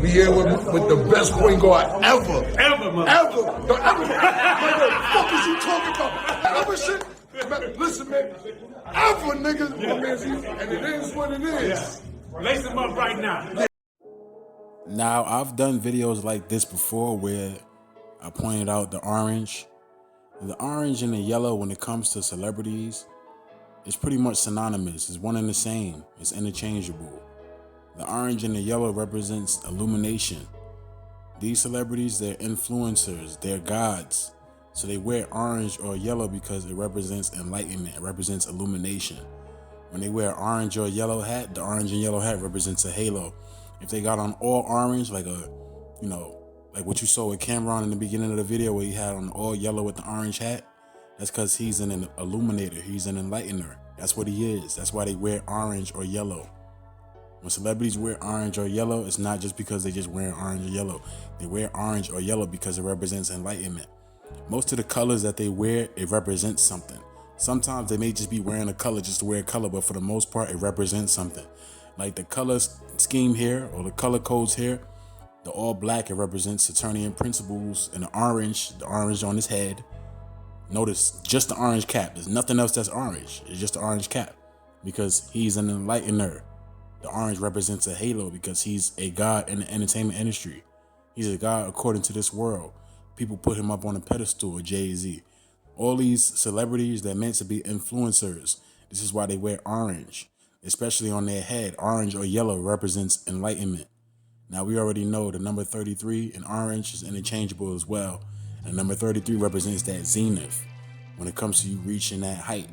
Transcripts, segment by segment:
Be here with the best point guard ever. Ever, mother. Ever. The ever. Man, what the fuck is you talking about? Ever shit? Man, listen, man. Ever, nigga. My man's here, and it is what it is. Yeah. Lace them up right now. Now, I've done videos like this before where I pointed out the orange. The orange and the yellow, when it comes to celebrities, is pretty much synonymous. It's one and the same. It's interchangeable. The orange and the yellow represents illumination. These celebrities, they're influencers, they're gods. So they wear orange or yellow because it represents enlightenment, it represents illumination. When they wear orange or yellow hat, the orange and yellow hat represents a halo. If they got on all orange, like like what you saw with Cameron in the beginning of the video where he had on all yellow with the orange hat, that's because he's an illuminator, he's an enlightener. That's what he is. That's why they wear orange or yellow. When celebrities wear orange or yellow, it's not just because they just wear orange or yellow. They wear orange or yellow because it represents enlightenment. Most of the colors that they wear, it represents something. Sometimes they may just be wearing a color just to wear a color, but for the most part, it represents something. Like the color scheme here, or the color codes here, the all black, it represents Saturnian principles, and the orange on his head. Notice just the orange cap. There's nothing else that's orange. It's just the orange cap because he's an enlightener. The orange represents a halo because he's a god in the entertainment industry. He's a god according to this world. People put him up on a pedestal, Jay-Z. All these celebrities, they're meant to be influencers. This is why they wear orange, especially on their head. Orange or yellow represents enlightenment. Now we already know the number 33 in orange is interchangeable as well. And number 33 represents that zenith when it comes to you reaching that height.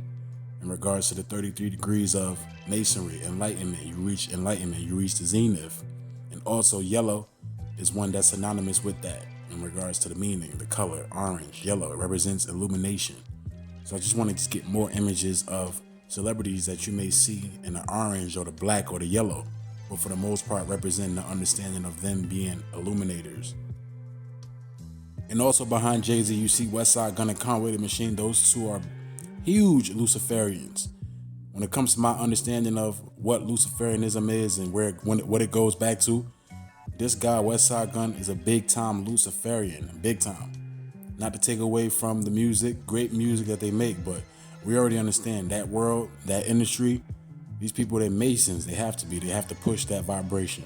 In regards to the 33 degrees of masonry, enlightenment, you reach enlightenment, you reach the zenith. And also yellow is one that's synonymous with that in regards to the meaning, the color, orange, yellow, it represents illumination. So I just want to just get more images of celebrities that you may see in the orange or the black or the yellow, but for the most part representing the understanding of them being illuminators. And also behind Jay-Z, you see Westside Gunn and Conway the Machine. Those two are huge Luciferians. When it comes to my understanding of what Luciferianism is and what it goes back to, this guy, Westside Gunn, is a big-time Luciferian, big time. Not to take away from the music, great music that they make, but we already understand that world, that industry, these people, they're Masons. They have to be. They have to push that vibration.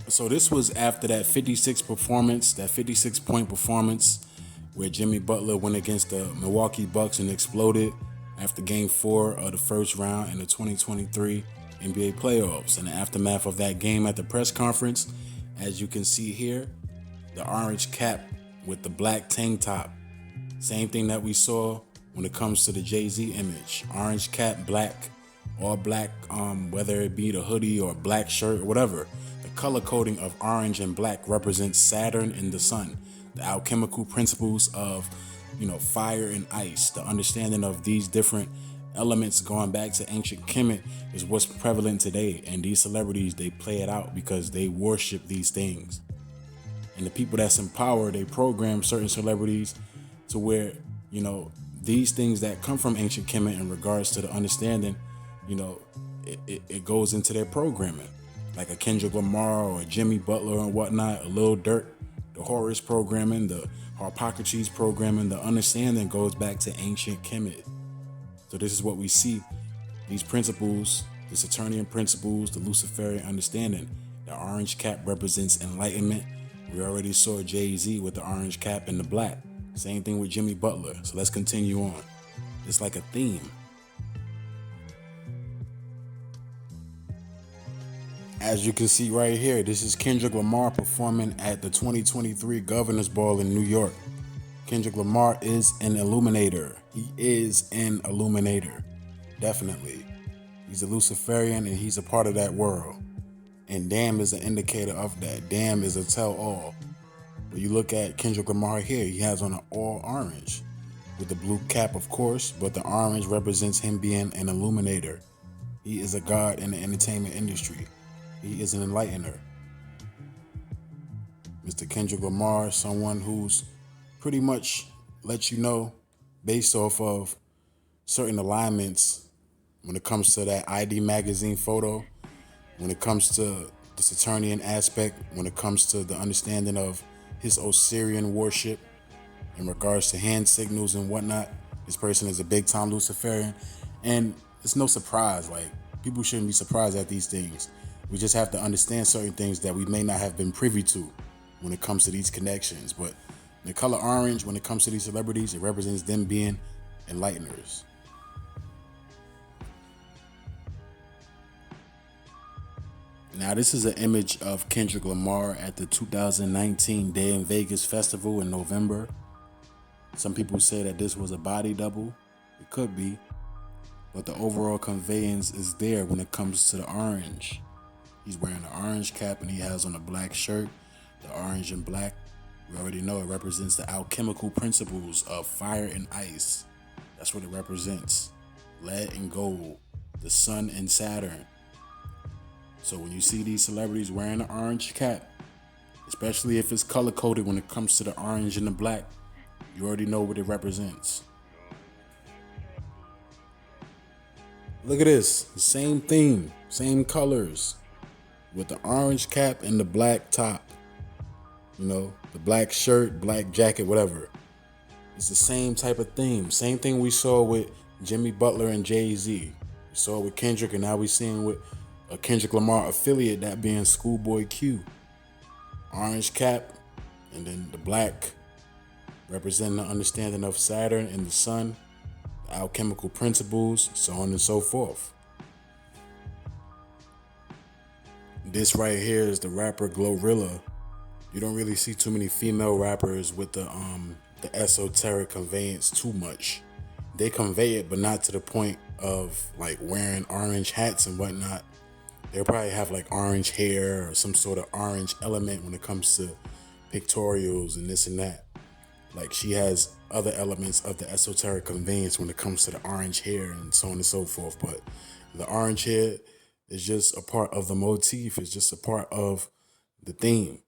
So this was after that 56-point performance where Jimmy Butler went against the Milwaukee Bucks and exploded after Game 4 of the first round in the 2023 NBA playoffs. In the aftermath of that game at the press conference, as you can see here, the orange cap with the black tank top. Same thing that we saw when it comes to the Jay-Z image. Orange cap, black, all black, whether it be the hoodie or black shirt or whatever. The color coding of orange and black represents Saturn and the sun. The alchemical principles of, fire and ice. The understanding of these different elements going back to ancient Kemet is what's prevalent today. And these celebrities, they play it out because they worship these things. And the people that's in power, they program certain celebrities to where, these things that come from ancient Kemet in regards to the understanding, it goes into their programming. Like a Kendrick Lamar or a Jimmy Butler and whatnot, a Lil Durk, the Horus programming, the Harpocrates programming, the understanding goes back to ancient Kemet. So this is what we see. These principles, the Saturnian principles, the Luciferian understanding. The orange cap represents enlightenment. We already saw Jay-Z with the orange cap and the black. Same thing with Jimmy Butler. So let's continue on. It's like a theme. As you can see right here, this is Kendrick Lamar performing at the 2023 Governor's Ball in New York. Kendrick Lamar is an illuminator. He is an illuminator. Definitely. He's a Luciferian and he's a part of that world. And damn is an indicator of that. Damn is a tell-all. But you look at Kendrick Lamar here, he has on an all orange with the blue cap, of course, but the orange represents him being an illuminator. He is a god in the entertainment industry. He is an enlightener. Mr. Kendrick Lamar, someone who's pretty much let you know based off of certain alignments when it comes to that ID magazine photo, when it comes to the Saturnian aspect, when it comes to the understanding of his Osirian worship in regards to hand signals and whatnot. This person is a big time Luciferian, and it's no surprise. Like, people shouldn't be surprised at these things. We just have to understand certain things that we may not have been privy to when it comes to these connections. But the color orange, when it comes to these celebrities, it represents them being enlighteners. Now, this is an image of Kendrick Lamar at the 2019 Day in Vegas festival in November. Some people say that this was a body double. It could be, but the overall conveyance is there when it comes to the orange. He's wearing an orange cap and he has on a black shirt. The orange and black, we already know it represents the alchemical principles of fire and ice. That's what it represents. Lead and gold, the sun and Saturn. So when you see these celebrities wearing an orange cap, especially if it's color coded when it comes to the orange and the black, you already know what it represents. Look at this, the same theme, same colors, with the orange cap and the black top. You know, the black shirt, black jacket, whatever. It's the same type of theme. Same thing we saw with Jimmy Butler and Jay-Z. We saw it with Kendrick, and now we're seeing with a Kendrick Lamar affiliate, that being Schoolboy Q. Orange cap, and then the black representing the understanding of Saturn and the sun, the alchemical principles, so on and so forth. This right here is the rapper Glorilla. You don't really see too many female rappers with the esoteric conveyance too much. They convey it, but not to the point of like wearing orange hats and whatnot. They'll probably have like orange hair or some sort of orange element when it comes to pictorials and this and that. Like, she has other elements of the esoteric conveyance when it comes to the orange hair and so on and so forth. But the orange hair is just a part of the motif. It's just a part of the theme.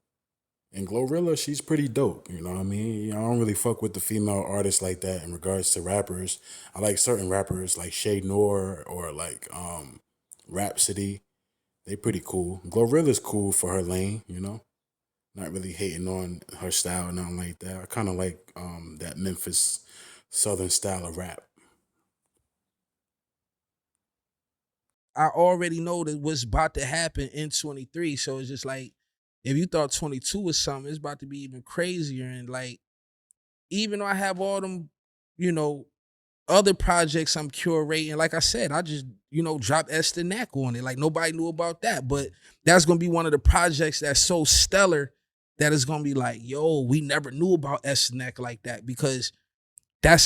And Glorilla, she's pretty dope. You know what I mean? I don't really fuck with the female artists like that in regards to rappers. I like certain rappers like Shay Noor or like Rhapsody. They pretty cool. Glorilla's cool for her lane, you know? Not really hating on her style, nothing like that. I kind of like that Memphis Southern style of rap. I already know that what's about to happen in 23. So it's just like, if you thought 22 was something, it's about to be even crazier. And like, even though I have all them, you know, other projects I'm curating, like I said, I just, you know, dropped Esther Knack on it. Like, nobody knew about that. But that's going to be one of the projects that's so stellar that it's going to be like, yo, we never knew about Esther Knack like that. Because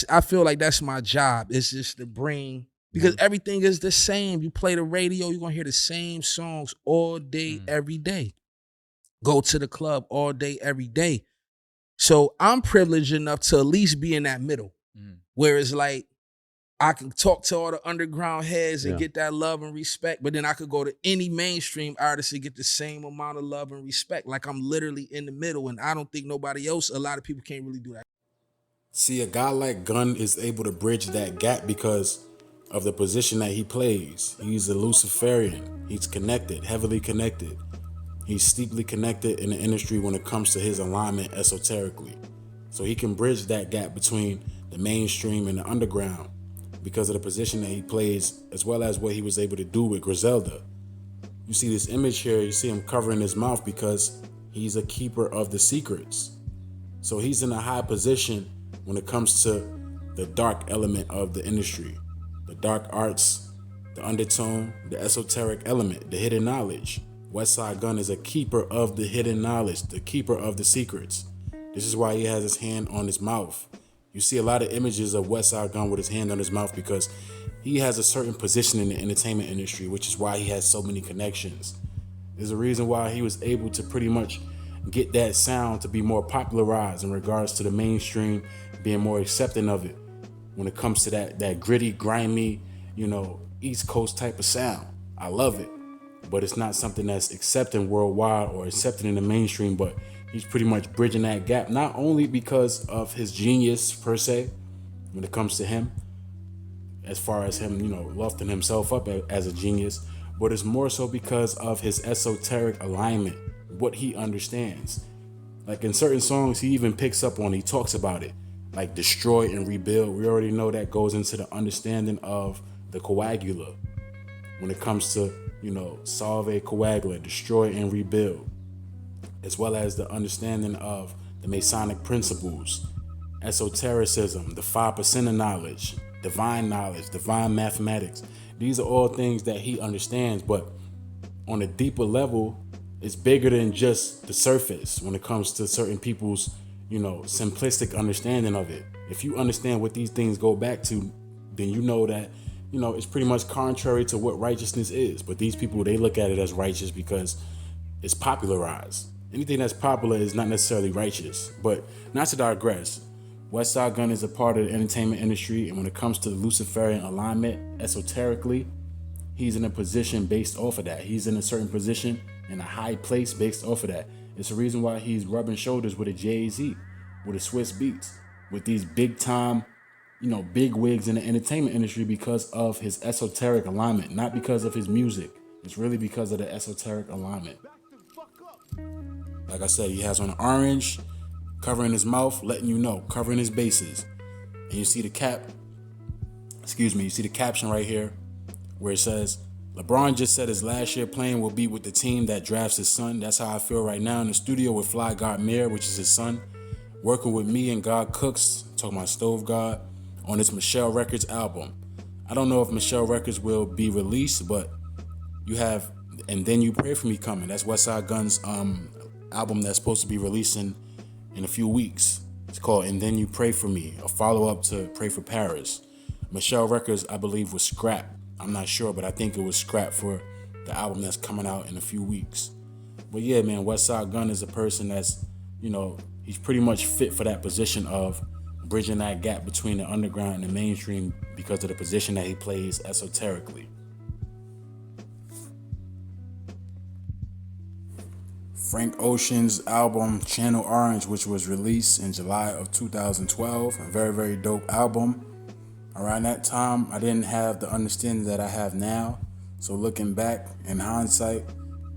I feel like that's my job. It's just to bring, because everything is the same. You play the radio, you're going to hear the same songs all day, every day. Go to the club all day, every day. So I'm privileged enough to at least be in that middle. Where it's like, I can talk to all the underground heads and get that love and respect, but then I could go to any mainstream artist and get the same amount of love and respect. Like, I'm literally in the middle, and I don't think nobody else, a lot of people can't really do that. See, a guy like Gunn is able to bridge that gap because of the position that he plays. He's a Luciferian. He's connected, heavily connected. He's steeply connected in the industry when it comes to his alignment esoterically. So he can bridge that gap between the mainstream and the underground because of the position that he plays, as well as what he was able to do with Griselda. You see this image here, you see him covering his mouth because he's a keeper of the secrets. So he's in a high position when it comes to the dark element of the industry, the dark arts, the undertone, the esoteric element, the hidden knowledge. Westside Gunn is a keeper of the hidden knowledge, the keeper of the secrets. This is why he has his hand on his mouth. You see a lot of images of Westside Gunn with his hand on his mouth because he has a certain position in the entertainment industry, which is why he has so many connections. There's a reason why he was able to pretty much get that sound to be more popularized in regards to the mainstream being more accepting of it when it comes to that gritty, grimy, you know, East Coast type of sound. I love it, but it's not something that's accepted worldwide or accepted in the mainstream, but he's pretty much bridging that gap, not only because of his genius per se, when it comes to him as far as him, lofting himself up as a genius, but it's more so because of his esoteric alignment, what he understands. Like in certain songs, he even picks up on, he talks about it, like destroy and rebuild. We already know that goes into the understanding of the coagula when it comes to, solve a coagula, destroy and rebuild, as well as the understanding of the Masonic principles, esotericism, the 5% of knowledge, divine mathematics. These are all things that he understands, but on a deeper level, it's bigger than just the surface when it comes to certain people's, simplistic understanding of it. If you understand what these things go back to, then you know that, it's pretty much contrary to what righteousness is. But these people, they look at it as righteous because it's popularized. Anything that's popular is not necessarily righteous. But not to digress, Westside Gunn is a part of the entertainment industry, and when it comes to the Luciferian alignment, esoterically, he's in a position based off of that. He's in a certain position, in a high place based off of that. It's the reason why he's rubbing shoulders with a Jay-Z, with a Swiss Beats, with these big time, big wigs in the entertainment industry, because of his esoteric alignment, not because of his music. It's really because of the esoteric alignment. Like I said, he has on orange, covering his mouth, letting you know, covering his bases. And you see the caption right here where it says, LeBron just said his last year playing will be with the team that drafts his son. That's how I feel right now in the studio with Fly God Mayor, which is his son, working with me and God Cooks, talking about Stove God, on this Michelle Records album. I don't know if Michelle Records will be released, but you have And Then You Pray For Me coming. That's Westside Gunn's album that's supposed to be releasing in a few weeks. It's called And Then You Pray For Me, a follow-up to Pray For Paris. Michelle Records, I believe, was scrapped. I'm not sure, but I think it was scrapped for the album that's coming out in a few weeks. But yeah, man, Westside Gunn is a person that's, he's pretty much fit for that position of bridging that gap between the underground and the mainstream because of the position that he plays esoterically. Frank Ocean's album Channel Orange, which was released in July of 2012, a very, very dope album. Around that time, I didn't have the understanding that I have now. So looking back in hindsight,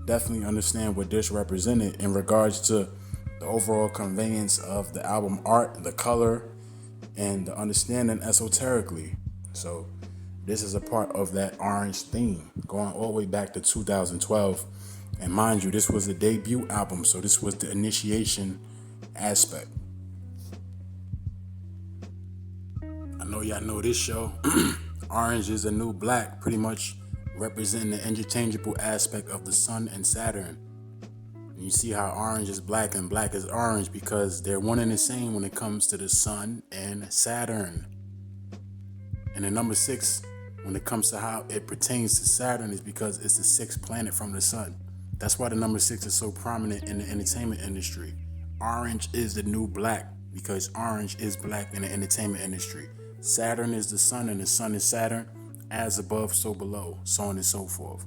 definitely understand what this represented in regards to the overall conveyance of the album art, the color, and the understanding esoterically. So this is a part of that orange theme going all the way back to 2012. And mind you, this was the debut album, so this was the initiation aspect. I know y'all know this show. Orange is the new black, pretty much representing the interchangeable aspect of the sun and Saturn. And you see how orange is black and black is orange because they're one and the same when it comes to the sun and Saturn. And the number 6, when it comes to how it pertains to Saturn, is because it's the 6th planet from the sun. That's why the number 6 is so prominent in the entertainment industry. Orange is the new black because orange is black in the entertainment industry. Saturn is the sun and the sun is Saturn. As above, so below, so on and so forth.